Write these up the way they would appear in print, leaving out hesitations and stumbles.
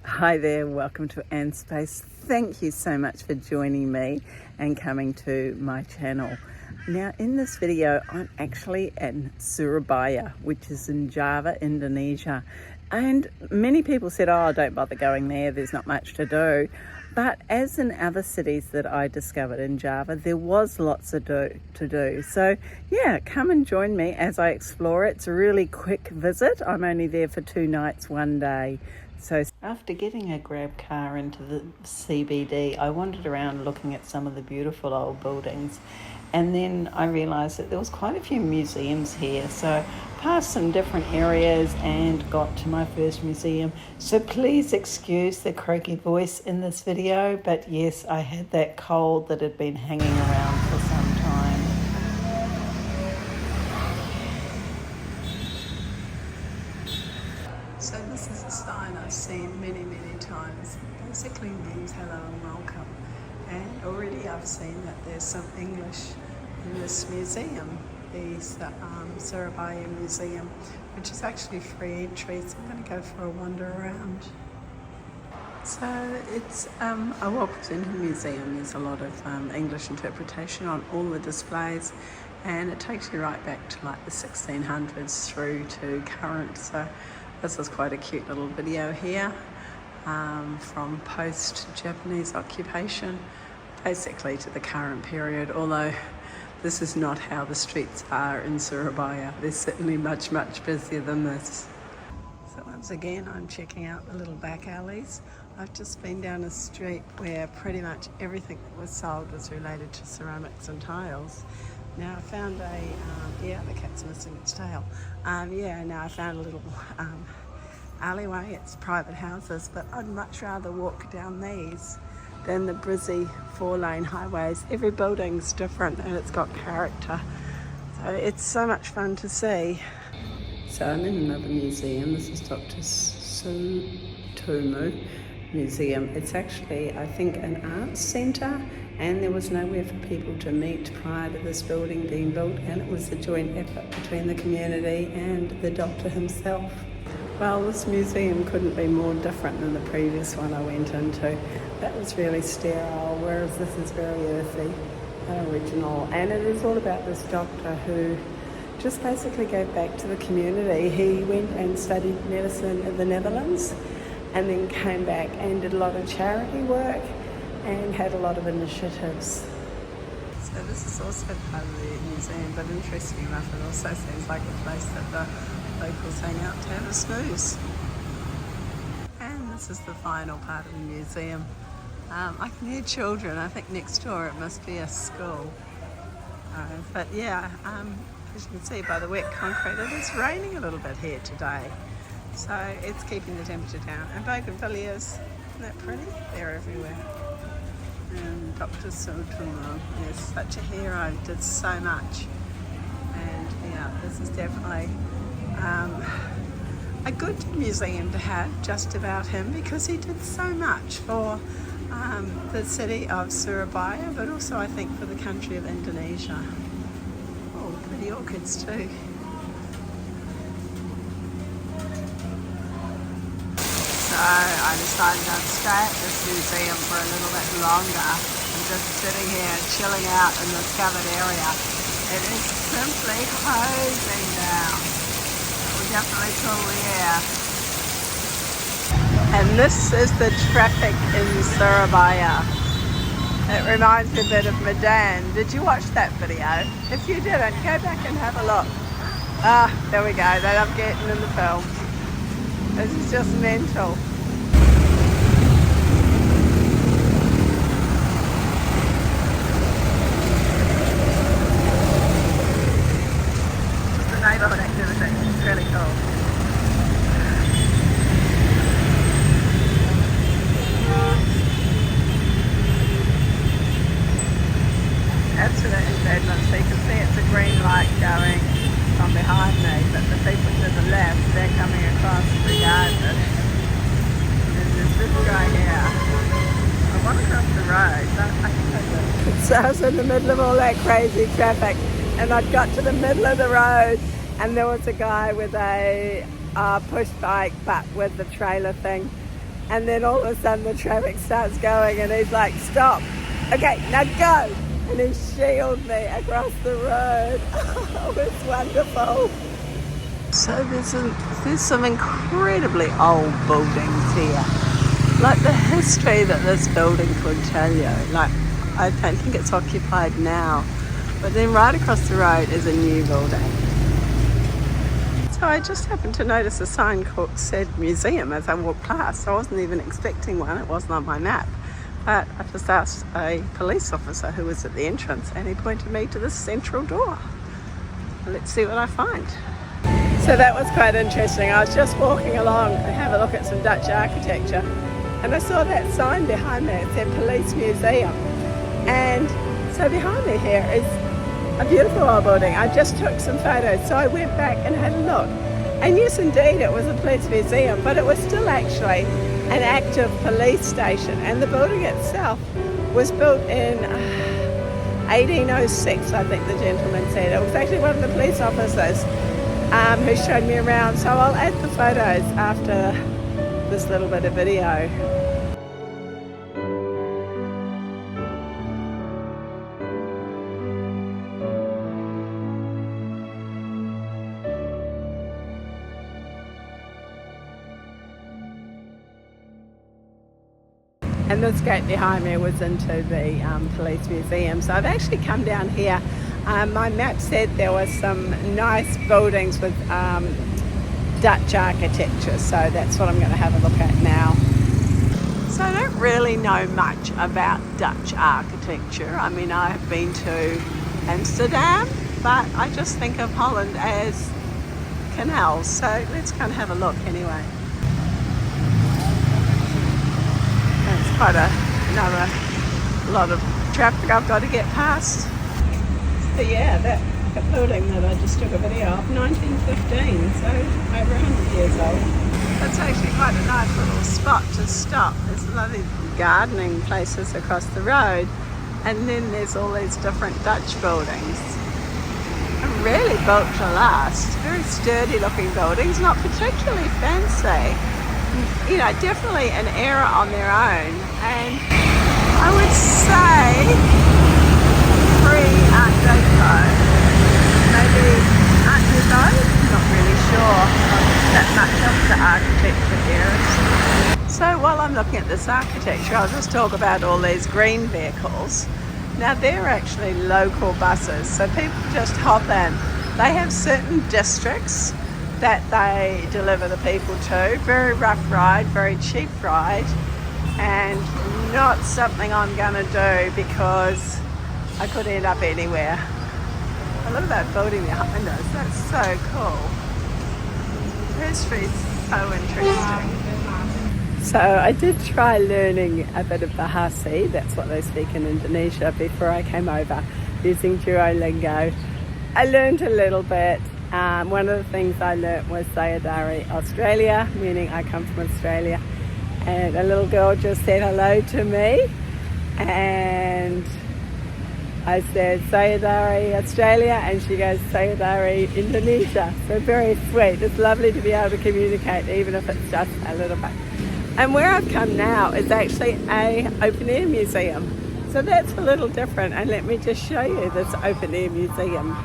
Hi there, welcome to Anne's Space. Thank you so much for joining me and coming to my channel. Now in this video, I'm actually in Surabaya, which is in Java, Indonesia. And many people said, oh, don't bother going there, there's not much to do. But as in other cities that I discovered in Java, there was lots to do. So yeah, come and join me as I explore it. It's a really quick visit. I'm only there for 2 nights, 1 day. So after getting a grab car into the CBD, I wandered around looking at some of the beautiful old buildings. And then I realised that there was quite a few museums here. So passed some different areas and got to my first museum. So please excuse the croaky voice in this video. But yes, I had that cold that had been hanging around for some time. So this is a sign I've seen many times. Basically means hello and welcome. And already I've seen that there's some English in this museum, the Surabaya Museum, which is actually free entry, so I'm going to go for a wander around. So it's, I walked into the museum, there's a lot of English interpretation on all the displays, and it takes you right back to like the 1600s through to current. So this is quite a cute little video here. From post-Japanese occupation basically to the current period, although this is not how the streets are in Surabaya. They're certainly much busier than this. So once again I'm checking out the little back alleys. I've just been down a street where pretty much everything that was sold was related to ceramics and tiles. Now I found yeah, the cat's missing its tail. Yeah, now I found a little alleyway. It's private houses, but I'd much rather walk down these than the busy 4-lane highways. Every building's different and it's got character. So it's so much fun to see. So I'm in another museum. This is Dr. Sutomo Museum. It's actually, I think, an arts centre, and there was nowhere for people to meet prior to this building being built, and it was a joint effort between the community and the doctor himself. Well, this museum couldn't be more different than the previous one I went into. That was really sterile, whereas this is very earthy and original. And it is all about this doctor who just basically gave back to the community. He went and studied medicine in the Netherlands and then came back and did a lot of charity work and had a lot of initiatives. So this is also part of the museum, but interesting enough, it also seems like a place that the locals hang out to have a snooze. And this is the final part of the museum. I can hear children. I think next door it must be a school. But yeah, as you can see by the wet concrete, it is raining a little bit here today. So it's keeping the temperature down. And bougainvilleas, isn't that pretty? They're everywhere. And Dr. Sutomo is such a hero, did so much. And yeah, this is definitely a good museum to have just about him, because he did so much for the city of Surabaya, but also I think for the country of Indonesia. Oh, pretty orchids too. So I decided I'd stay at this museum for a little bit longer and just sitting here chilling out in this covered area. It is simply hosing down. Definitely cool air. And this is the traffic in Surabaya. It reminds me a bit of Medan. Did you watch that video? If you didn't, go back and have a look. Ah, there we go. They love getting in the film. This is just mental. Neighbourhood activity. It's really cool. Absolutely fabulous. So you can see it's a green light going from behind me, but the people to the left, they're coming across regardless. And there's this guy here. I want to cross the road. I think I do. So I was in the middle of all that crazy traffic, and I'd got to the middle of the road, and there was a guy with a push bike, but with the trailer thing, And then all of a sudden the traffic starts going and he's like, stop. Okay, now go. And he shields me across the road. Oh, it's wonderful. So there's some incredibly old buildings here. Like the history that this building could tell you. Like, I don't think it's occupied now. But then right across the road is a new building. So I just happened to notice a sign said museum as I walked past. I wasn't even expecting one, it wasn't on my map. But I just asked a police officer who was at the entrance and he pointed me to the central door. Let's see what I find. So that was quite interesting. I was just walking along and have a look at some Dutch architecture and I saw that sign behind me. It said Police Museum. And so behind me here is a beautiful old building. I just took some photos, so I went back and had a look. And yes, indeed, it was a police museum, but it was still actually an active police station. And the building itself was built in 1806, I think the gentleman said. It was actually one of the police officers who showed me around. So I'll add the photos after this little bit of video. And this gate behind me was into the police museum. So I've actually come down here. My map said there was some nice buildings with Dutch architecture. So that's what I'm going to have a look at now. So I don't really know much about Dutch architecture. I mean, I have been to Amsterdam, but I just think of Holland as canals. So let's kind of have a look anyway. Quite another lot of traffic I've got to get past. So yeah, that building that I just took a video of, 1915, so over 100 years old. That's actually quite a nice little spot to stop. There's lovely gardening places across the road, and then there's all these different Dutch buildings. And really built to last. Very sturdy looking buildings, not particularly fancy. You know, definitely an era on their own, and I would say pre-Art Deco, maybe Art Deco, not really sure that much of the architecture eras. So while I'm looking at this architecture, I'll just talk about all these green vehicles. Now they're actually local buses, so people just hop in. They have certain districts that they deliver the people to. Very rough ride, very cheap ride, and not something I'm gonna do because I could end up anywhere. I love that building behind us, that's so cool. History's so interesting. So I did try learning a bit of Bahasa, that's what they speak in Indonesia, before I came over, using Duolingo. I learned a little bit. One of the things I learnt was Sayadari Australia, meaning I come from Australia. And a little girl just said hello to me. And I said Sayadari Australia, and she goes Sayadari Indonesia. So very sweet. It's lovely to be able to communicate, even if it's just a little bit. And where I've come now is actually a open air museum. So that's a little different. And let me just show you this open air museum.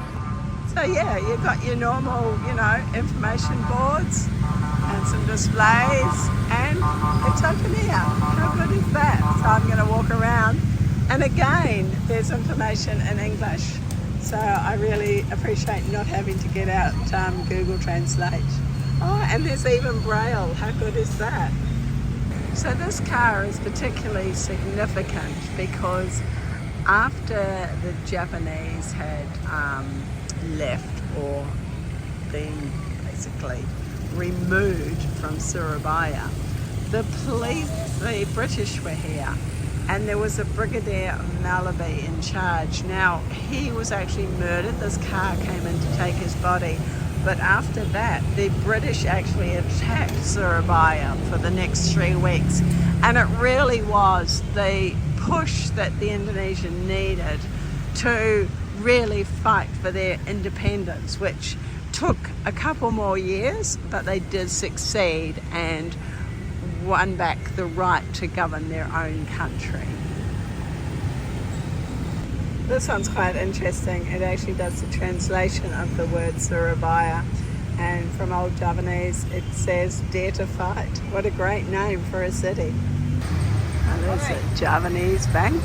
So yeah, you've got your normal, you know, information boards and some displays, and it's open air. How good is that? So I'm going to walk around, and again, there's information in English. So I really appreciate not having to get out Google Translate. Oh, and there's even Braille. How good is that? So this car is particularly significant because after the Japanese had left or been basically removed from Surabaya, the British were here, and there was a Brigadier Malaby in charge. Now he was actually murdered. This car came in to take his body, but after that the British actually attacked Surabaya for the next 3 weeks, and it really was the push that the Indonesian needed to really fight for their independence, which took a couple more years, but they did succeed. And won back the right to govern their own country. This one's quite interesting. It actually does the translation of the word Surabaya, and from Old Javanese it says dare to fight. What a great name for a city. And there's a Javanese bank.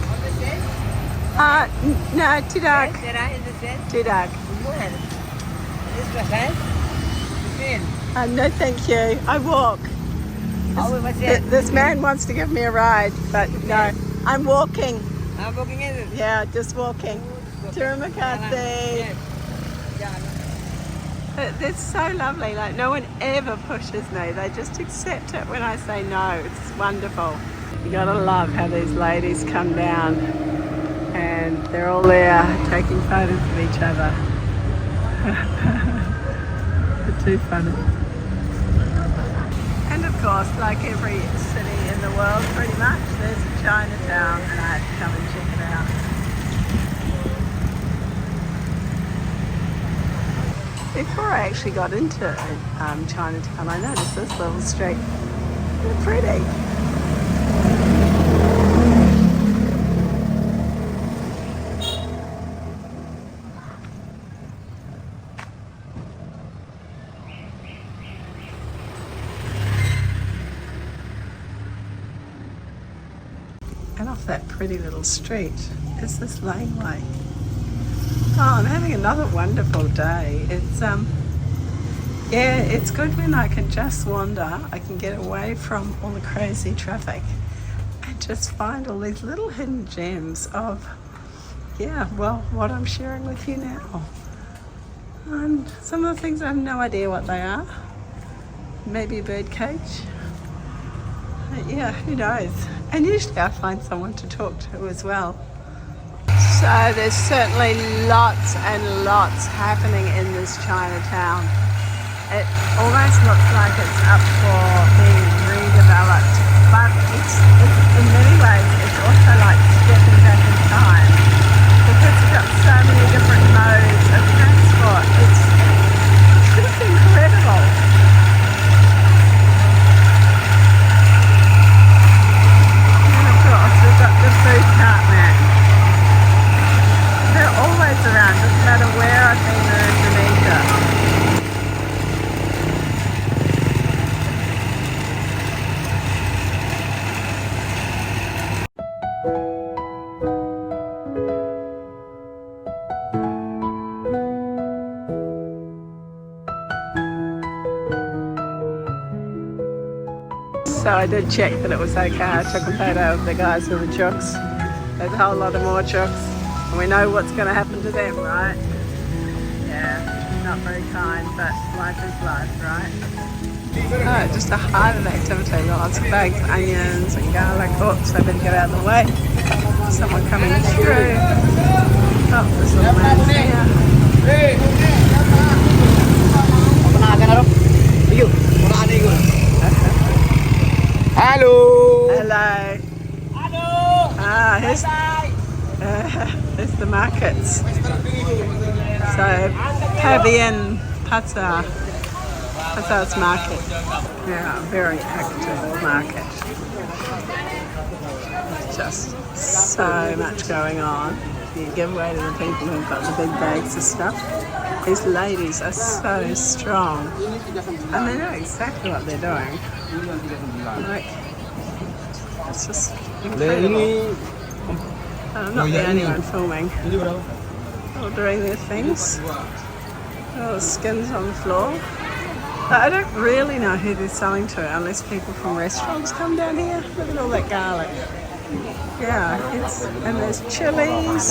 No, Tidak. Tidak. No, thank you. I walk. This man wants to give me a ride, but no, I'm walking. Yeah, just walking. Terima kasih. They're so lovely. Like, no one ever pushes me. They just accept it when I say no. It's wonderful. You gotta love how these ladies come down and they're all there taking photos of each other. They're too funny. And of course, like every city in the world pretty much, there's a Chinatown, and I had to come and check it out. Before I actually got into Chinatown, I noticed this little street. They're pretty. And off that pretty little street is this laneway. Oh, I'm having another wonderful day. It's yeah, it's good when I can just wander. I can get away from all the crazy traffic and just find all these little hidden gems of, yeah, well, what I'm sharing with you now. And some of the things I have no idea what they are. Maybe a bird cage. Yeah, who knows? And usually I find someone to talk to as well. So there's certainly lots and lots happening in this Chinatown. It almost looks like it's up for being redeveloped, but it's in many ways it's also like stepping back in time, because it's got so many different modes of transport. It's just incredible. We've got the food cart man. They're always around, doesn't matter where I've been in Indonesia. So I did check that it was okay. I took a photo of the guys with the chooks. There's a whole lot of more chooks. And we know what's going to happen to them, right? Yeah, not very kind, but life is life, right? Oh, just a heart of activity. Lots of bags, onions and garlic. Oops, I better get out of the way. Someone coming through. Oh, this little man's here. Hello. Hello. Hello. Here's the markets. So, Pavian Pasar's market. Yeah, very active market. Just so much going on. You give way to the people who've got the big bags of stuff. These ladies are so strong. And they know exactly what they're doing. Like, it's just incredible. I'm not the only one filming. All doing their things. All the skins on the floor. But I don't really know who they're selling to unless people from restaurants come down here. Look at all that garlic. Yeah, and there's chilies.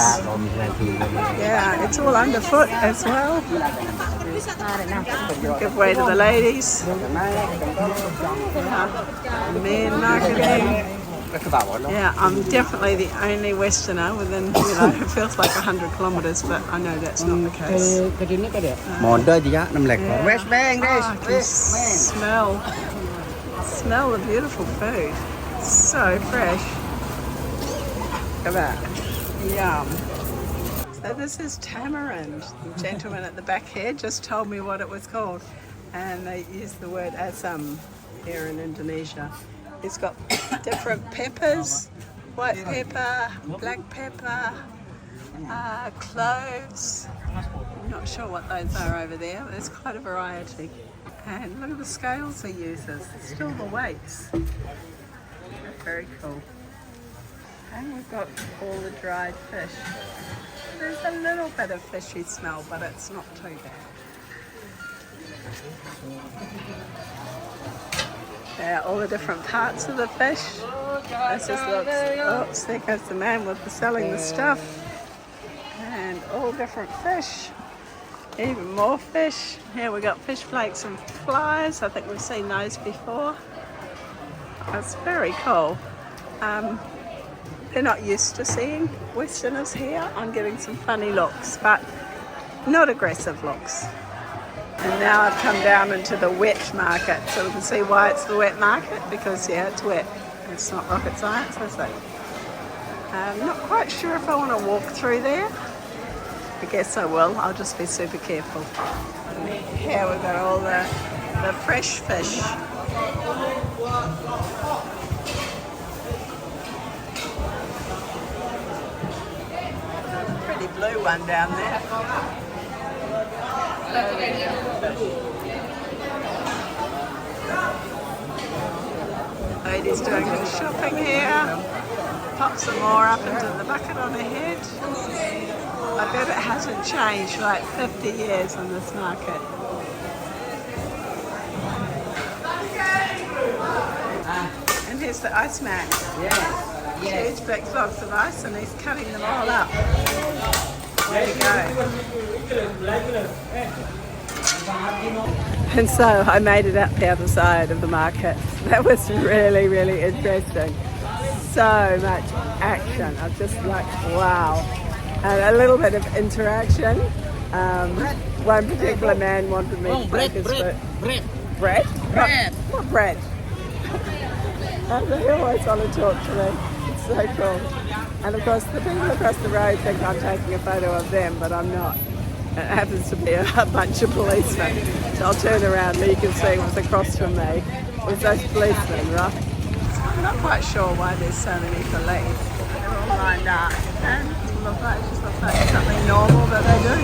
Yeah, it's all underfoot as well. Give way to the ladies. Yeah. Men marketing. Yeah, I'm definitely the only Westerner within, it feels like 100 kilometres, but I know that's not the case. West Bank. I can smell the beautiful food. So fresh. Look at that. Yum. So this is tamarind. The gentleman at the back here just told me what it was called. And they use the word asam here in Indonesia. He's got different peppers, white pepper, black pepper, cloves. I'm not sure what those are over there, but there's quite a variety. And look at the scales he uses, still the weights. Very cool. And we've got all the dried fish. There's a little bit of fishy smell, but it's not too bad. Yeah, all the different parts of the fish. This just looks, oops, there goes the man with selling the stuff. And all different fish. Even more fish. Here we got fish flakes and flies. I think we've seen those before. That's very cool. They're not used to seeing Westerners here. I'm getting some funny looks, but not aggressive looks. And now I've come down into the wet market, so we can see why it's the wet market, because yeah, it's wet. It's not rocket science, is it? I'm not quite sure if I want to walk through there. I guess I will. I'll just be super careful. And here we've got all the fresh fish. Pretty blue one down there. Lady's doing a bit of shopping here. Pop some more up into the bucket on her head. I bet it hasn't changed for like 50 years in this market. And here's the ice man. Huge big blocks of ice, and he's cutting them all up. There you go. And so I made it up the other side of the market. That was really, really interesting. So much action. I'm just like, wow. And a little bit of interaction. One particular man wanted me to take his foot. Bread? What bread? And they always want to talk to me. It's so cool. And of course, the people across the road think I'm taking a photo of them, but I'm not. It happens to be a bunch of policemen. So I'll turn around and you can see what's across from me. It's those policemen, right? I'm not quite sure why there's so many police. They're all lined up. And it just looks like something normal that they do.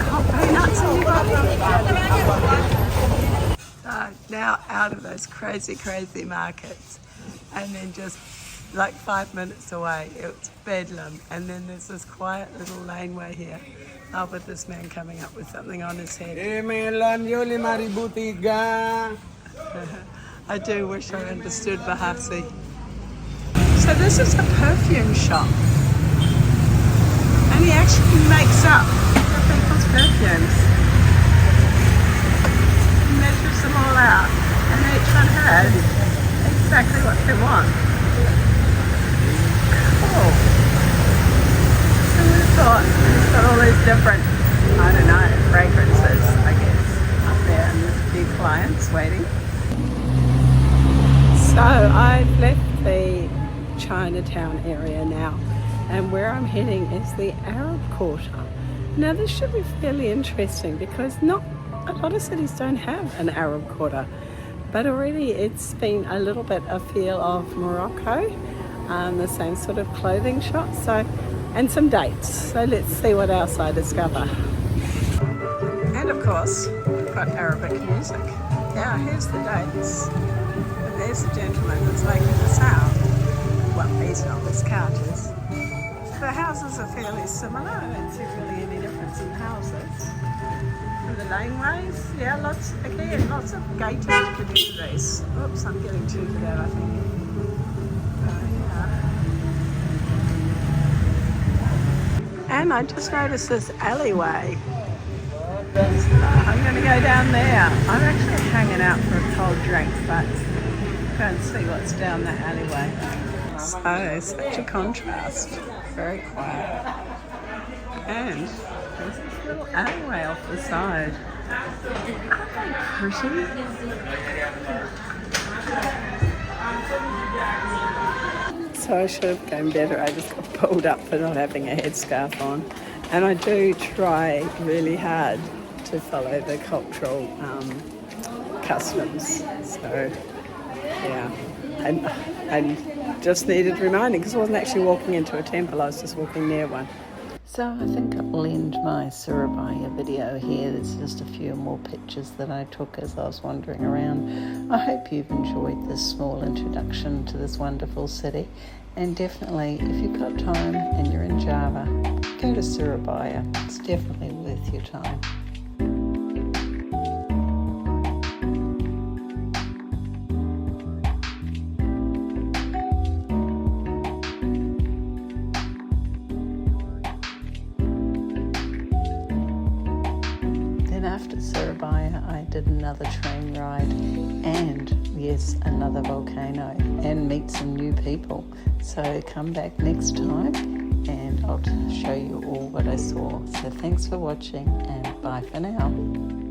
Hot peanuts, anybody? So now out of those crazy, crazy markets, and then just like 5 minutes away, it's bedlam. And then there's this quiet little laneway here, with this man coming up with something on his head. I do wish I understood Bahasa. So this is a perfume shop. And he actually makes up people's perfumes. He measures them all out, and each one has exactly what they want. Cool. So we thought he's got all these different, I don't know, fragrances, I guess, up there, and there's a few clients waiting. So I've left the Chinatown area now, and where I'm heading is the Arab Quarter. Now this should be fairly interesting because not a lot of cities don't have an Arab Quarter, but already it's been a little bit a feel of Morocco, the same sort of clothing shop, so, and some dates. So let's see what else I discover. And of course we've got Arabic music. Now here's the dates. And there's the gentleman that's making the sound. Well, he's not, his couch is. The houses are fairly similar. I don't see really any difference in the houses. And the laneways, yeah, lots of gated communities. Oops, I'm getting too to that, I think. Yeah. And I just noticed this alleyway. I'm going to go down there. I'm actually hanging out for a cold drink, but go and see what's down that alleyway. So, such a contrast. Very quiet. And there's this little alleyway off the side. Aren't they pretty? So I should have gone better. I just got pulled up for not having a headscarf on. And I do try really hard to follow the cultural customs. So, yeah. And I just needed reminding because I wasn't actually walking into a temple, I was just walking near one. So I think I'll end my Surabaya video here. There's just a few more pictures that I took as I was wandering around. I hope you've enjoyed this small introduction to this wonderful city. And definitely, if you've got time and you're in Java, go to Surabaya. It's definitely worth your time. After Surabaya, I did another train ride and, yes, another volcano and meet some new people. So come back next time and I'll show you all what I saw. So thanks for watching and bye for now.